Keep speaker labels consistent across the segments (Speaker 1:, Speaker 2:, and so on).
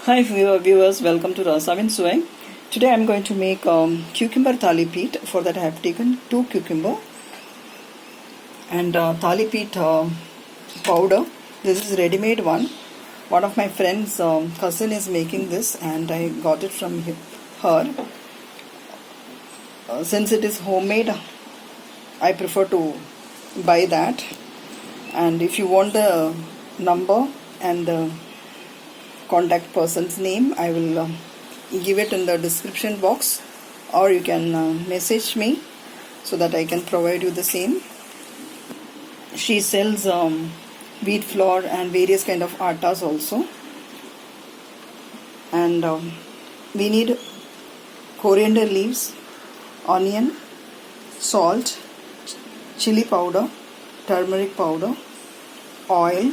Speaker 1: Hi viewers, welcome to Rasavinsuvai. Today I am going to make cucumber thalipeeth. For that I have taken 2 cucumber and thalipeeth powder. This is ready-made one. One of my friend's cousin is making this and I got it from her. Since it is homemade, I prefer to buy that. And if you want the number and the contact person's name, I will give it in the description box, or you can message me so that I can provide you the same. She sells wheat flour and various kind of attas also, and we need coriander leaves, onion, salt, chili powder, turmeric powder, oil,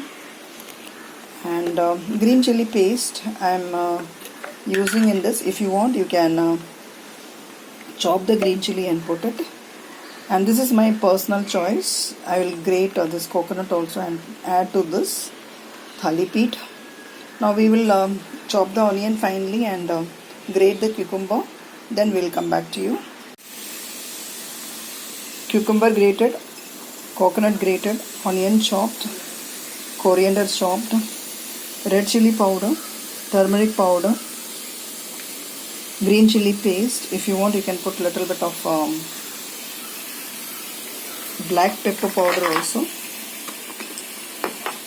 Speaker 1: and green chili paste I am using in this. If you want, you can chop the green chili and put it. And this is my personal choice. I will grate this coconut also and add to this thalipeeth. Now we will chop the onion finely and grate the cucumber. Then we will come back to you. Cucumber grated, coconut grated, onion chopped, coriander chopped, red chili powder, turmeric powder, green chili paste. If you want, you can put a little bit of black pepper powder also.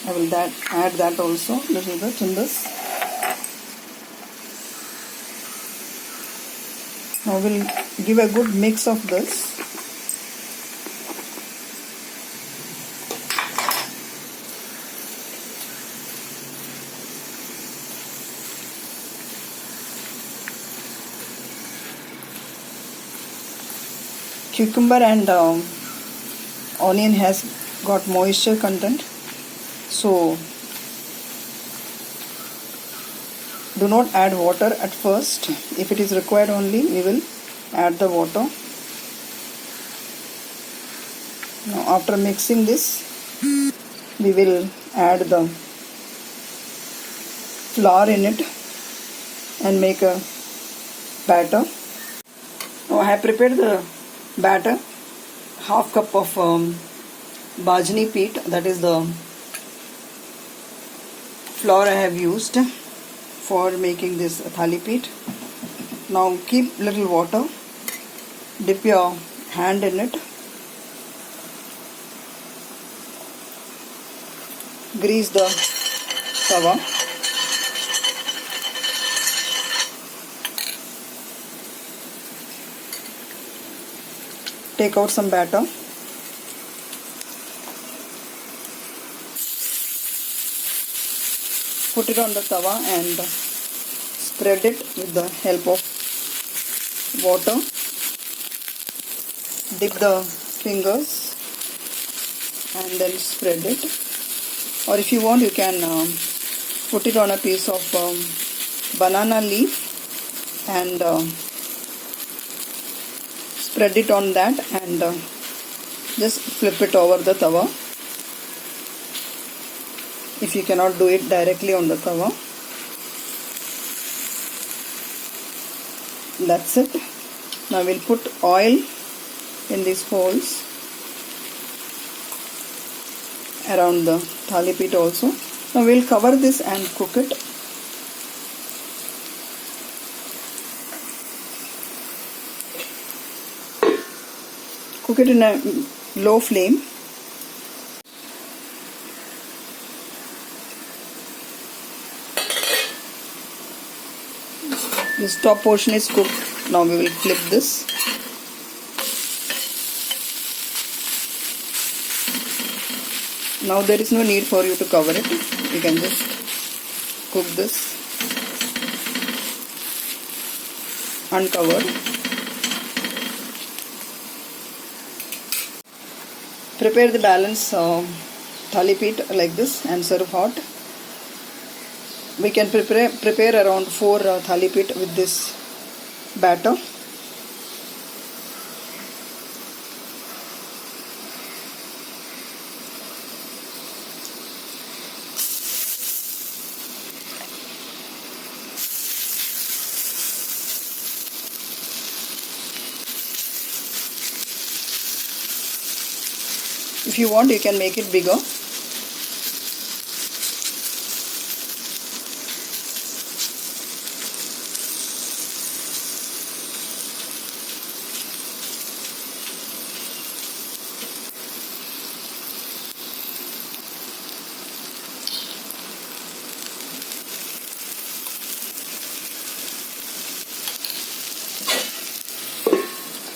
Speaker 1: I will add that also a little bit in this. Now we'll give a good mix of this. Cucumber and onion has got moisture content, so do not add water at first. If it is required only, we will add the water. Now after mixing this, we will add the flour in it and make a batter. Now I have prepared the batter. Half cup of bhajanee peeth, that is the flour I have used for making this thalipeeth. Now keep little water, dip your hand in it, grease the tawa, take out some batter, put it on the tawa and spread it with the help of water. Dip the fingers and then spread it. Or if you want, you can put it on a piece of banana leaf and spread it on that and just flip it over the tawa. If you cannot do it directly on the tawa, that's it. Now we'll put oil in these holes around the thalipeeth also. Now we'll cover this and cook it. Cook it in a low flame. This top portion is cooked. Now we will flip this. Now there is no need for you to cover it. You can just cook this uncovered. Prepare the balance thalipeeth like this and serve hot. We can prepare around 4 thalipeeth with this batter. If you want, you can make it bigger.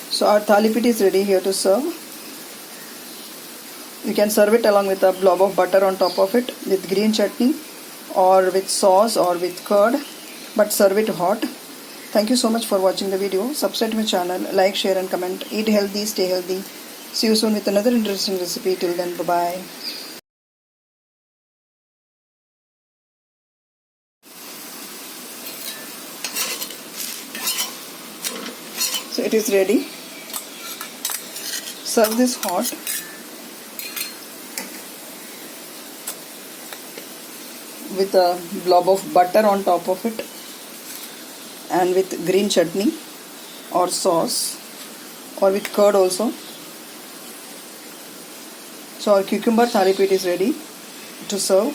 Speaker 1: So our Thalipeeth is ready here to serve. You can serve it along with a blob of butter on top of it, with green chutney or with sauce or with curd, but serve it hot. Thank you so much for watching the video. Subscribe to my channel, like, share and comment. Eat healthy, stay healthy. See you soon with another interesting recipe. Till then, bye-bye. So it is ready. Serve this hot. With a blob of butter on top of it and with green chutney or sauce or with curd also. So our cucumber Thalipeeth is ready to serve.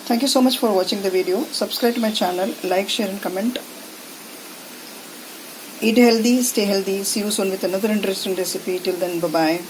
Speaker 1: Thank you so much for watching the video. Subscribe to my channel, like, share and comment. Eat healthy, stay healthy. See you soon with another interesting recipe. Till then, bye-bye.